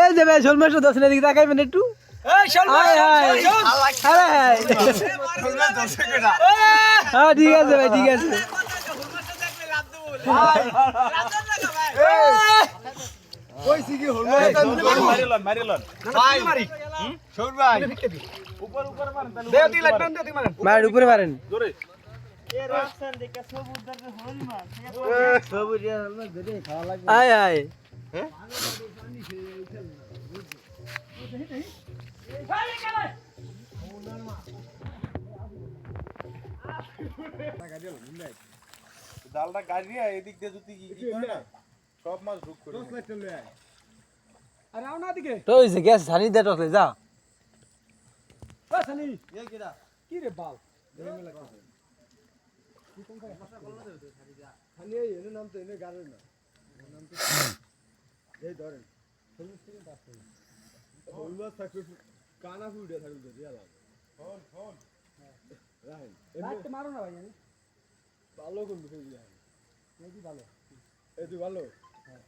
এই যে ভাই শোল মাছ দর্শনের দিকে তাকাইবেন একটু এই শোল মাছ হ্যাঁ ঠিক আছে ভাই ঠিক আছে কইছি কি হল মারিলন ভাই শোন ভাই উপর মারেন তাহলে দেও তুই লাগবেন দেও তুই মারেন মার উপরে মারেন জোরে এ রাখছেন দেখে সবুজ দরবে হল মাছ সবুজ ধরে খাওয়া লাগবে আয় আয় ডালটা গাড়িয়া এদিক দিয়ে যদি কি করে না সব মাছ ঢুক করে 10 লাখ টাকা লয় আরে আও না দিকে তো হইছে গ্যাস ছানি দে টকলে যা ও সানি এই কিরা কি রে বাল দেমে লাগছে কি কোন করে মশলা বল না দে ছাড়ি যা খালি এই এর নাম তো এনে গাড়ে না নাম তো এই ধরেন 40 সেকেন্ড আসছে হলুয়া থাকবে কানা ফুড়ে থাকবে দিয়া লাগ ফোন রাইট এমনি মারো না ভাই আমি ভালো কোন বিষয় দিয়া এই ভালো এই তুই ভালো হ্যাঁ